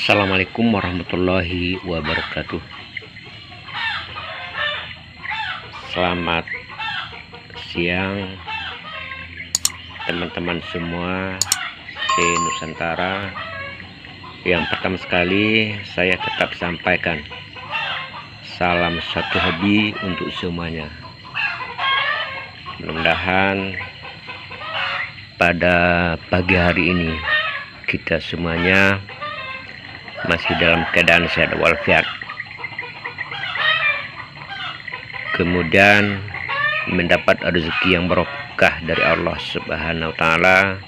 Assalamualaikum warahmatullahi wabarakatuh. Selamat siang teman-teman semua se-Nusantara. Yang pertama sekali saya tetap sampaikan salam satu hobi untuk semuanya. Mudah-mudahan pada pagi hari ini kita semuanya masih dalam keadaan sehat walafiat, kemudian mendapat rezeki yang barokah dari Allah Subhanahu wa Ta'ala,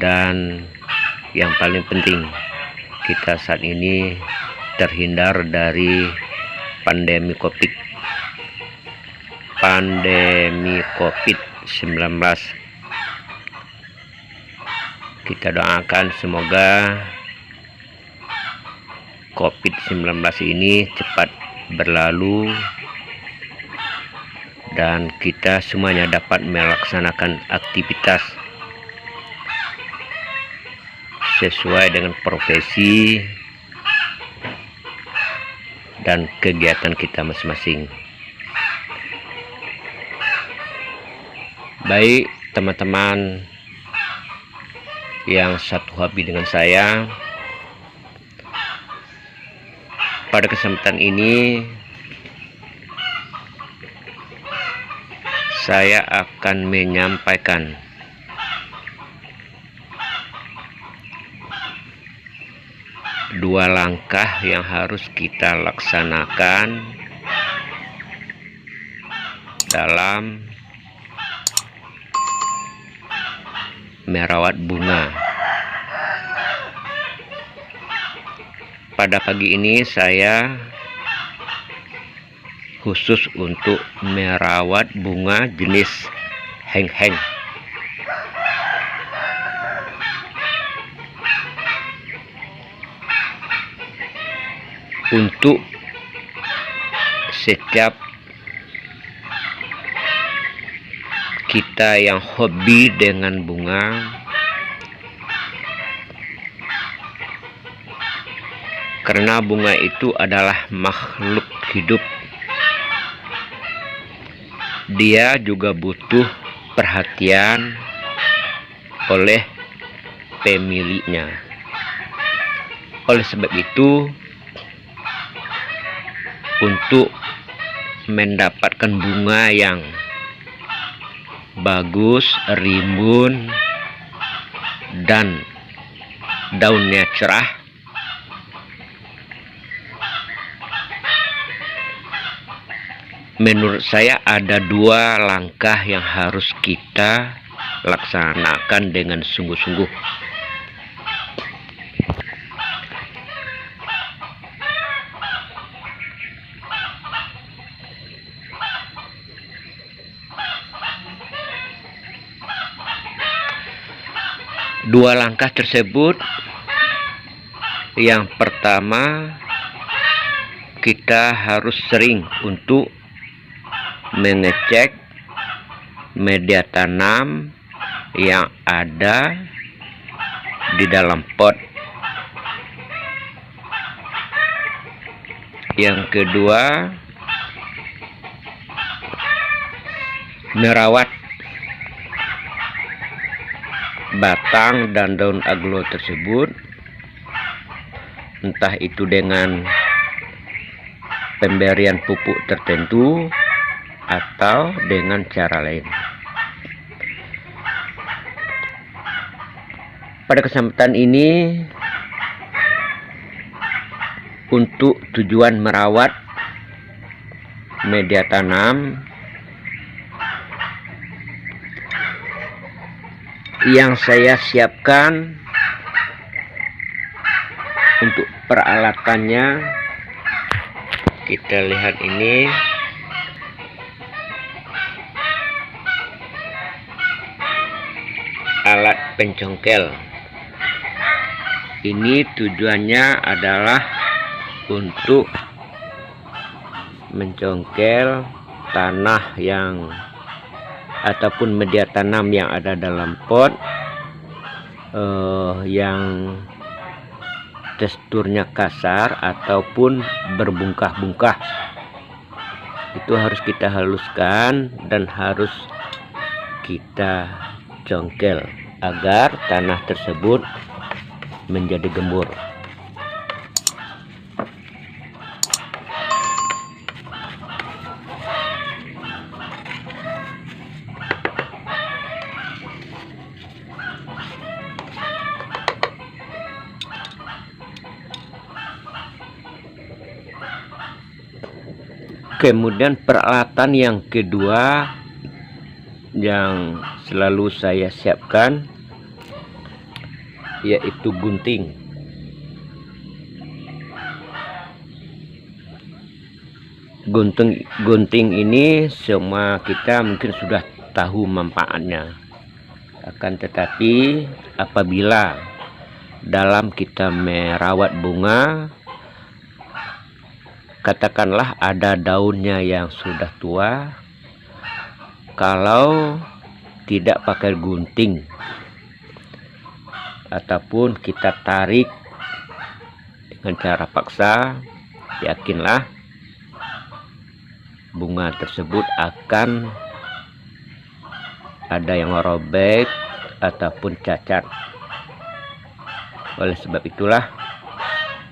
dan yang paling penting kita saat ini terhindar dari pandemi COVID-19. Kita doakan semoga COVID-19 ini cepat berlalu dan kita semuanya dapat melaksanakan aktivitas sesuai dengan profesi dan kegiatan kita masing-masing. Baik teman-teman yang satu hobi dengan saya, pada kesempatan ini saya akan menyampaikan dua langkah yang harus kita laksanakan dalam merawat bunga. Pada pagi ini saya khusus untuk merawat bunga jenis heng-heng. Untuk setiap kita yang hobi dengan bunga, karena bunga itu adalah makhluk hidup, dia juga butuh perhatian oleh pemiliknya. Oleh sebab itu, untuk mendapatkan bunga yang bagus, rimbun, dan daunnya cerah, menurut saya ada dua langkah yang harus kita laksanakan dengan sungguh-sungguh. Dua langkah tersebut, yang pertama, kita harus sering untuk mengecek media tanam yang ada di dalam pot. Yang kedua, merawat batang dan daun aglo tersebut, entah itu dengan pemberian pupuk tertentu atau dengan cara lain. Pada kesempatan ini, untuk tujuan merawat media tanam, yang saya siapkan untuk peralatannya, kita lihat ini. Alat pencongkel ini tujuannya adalah untuk mencongkel tanah yang ataupun media tanam yang ada dalam pot yang teksturnya kasar ataupun berbungkah-bungkah. Itu harus kita haluskan dan harus kita congkel agar tanah tersebut menjadi gembur. Kemudian peralatan yang kedua yang selalu saya siapkan yaitu gunting. Gunting ini semua kita mungkin sudah tahu manfaatnya. Akan tetapi apabila dalam kita merawat bunga, katakanlah ada daunnya yang sudah tua, kalau tidak pakai gunting ataupun kita tarik dengan cara paksa, yakinlah bunga tersebut akan ada yang robek ataupun cacat. Oleh sebab itulah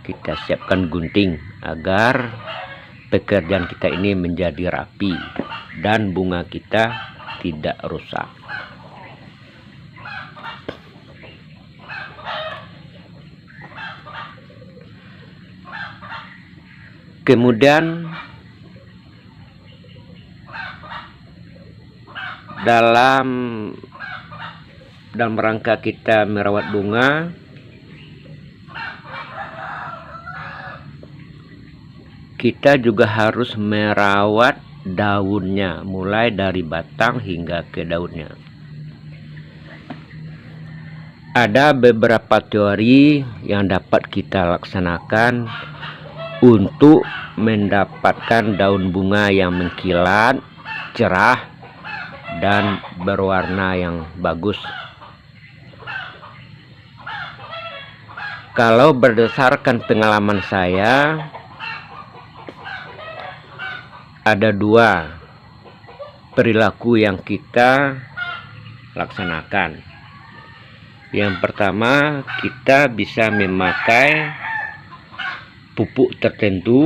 kita siapkan gunting agar pekerjaan kita ini menjadi rapi dan bunga kita tidak rusak. Kemudian dalam rangka kita merawat bunga, kita juga harus merawat daunnya, mulai dari batang hingga ke daunnya. Ada beberapa teori yang dapat kita laksanakan untuk mendapatkan daun bunga yang mengkilat, cerah, dan berwarna yang bagus. Kalau berdasarkan pengalaman saya, ada dua perilaku yang kita laksanakan. Yang pertama, kita bisa memakai pupuk tertentu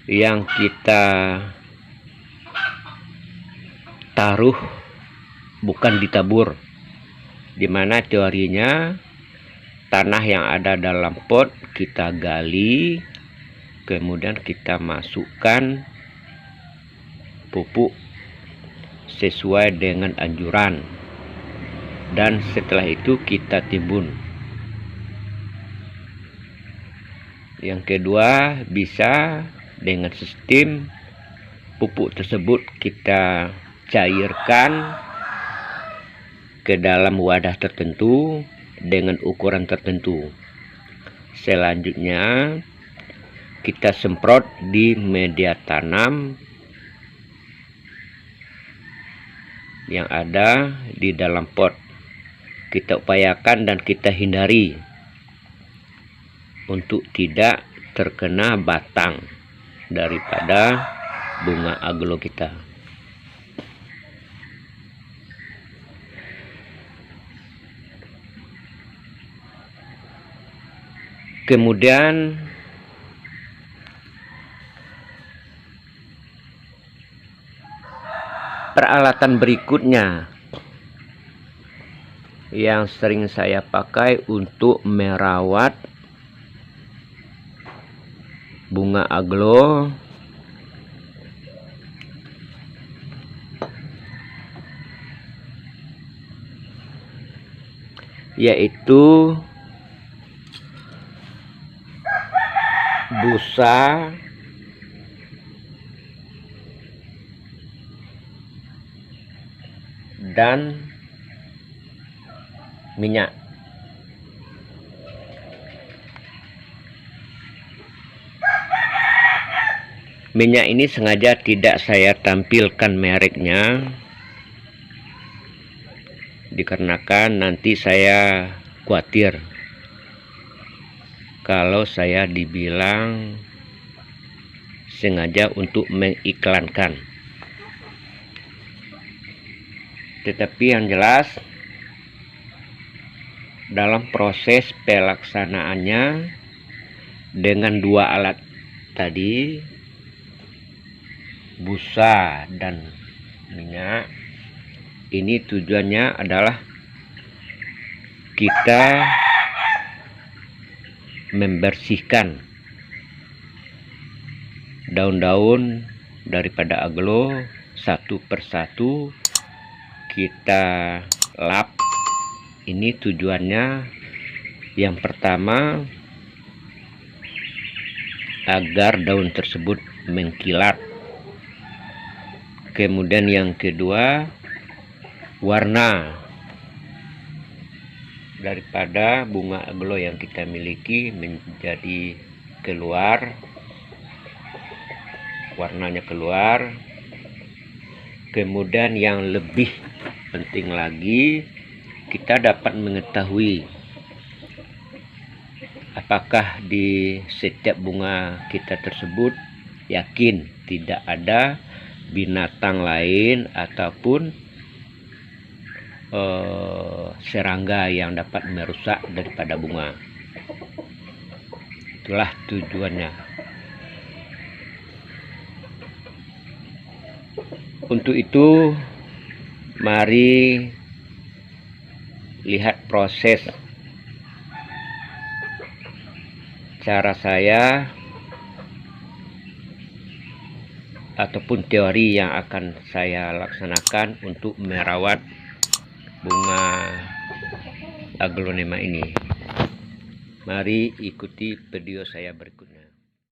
yang kita taruh, bukan ditabur, dimana teorinya tanah yang ada dalam pot kita gali, kemudian kita masukkan pupuk sesuai dengan anjuran, dan setelah itu kita timbun. Yang kedua, bisa dengan sistem pupuk tersebut kita cairkan ke dalam wadah tertentu dengan ukuran tertentu. Selanjutnya kita semprot di media tanam yang ada di dalam pot. Kita upayakan dan kita hindari untuk tidak terkena batang daripada bunga aglo kita. Kemudian peralatan berikutnya yang sering saya pakai untuk merawat bunga aglo yaitu busa dan minyak. Minyak ini sengaja tidak saya tampilkan mereknya, dikarenakan nanti saya khawatir kalau saya dibilang sengaja untuk mengiklankan. Tetapi yang jelas dalam proses pelaksanaannya dengan dua alat tadi, busa dan minyak, ini tujuannya adalah kita membersihkan daun-daun daripada aglo satu persatu, kita lap. Ini tujuannya yang pertama agar daun tersebut mengkilat. Kemudian yang kedua, warna daripada bunga aglo yang kita miliki menjadi keluar, warnanya keluar. Kemudian yang lebih penting lagi, kita dapat mengetahui apakah di setiap bunga kita tersebut yakin tidak ada binatang lain ataupun serangga yang dapat merusak daripada bunga. Itulah tujuannya. Untuk itu, mari lihat proses cara saya ataupun teori yang akan saya laksanakan untuk merawat bunga aglonema ini. Mari ikuti video saya berikutnya.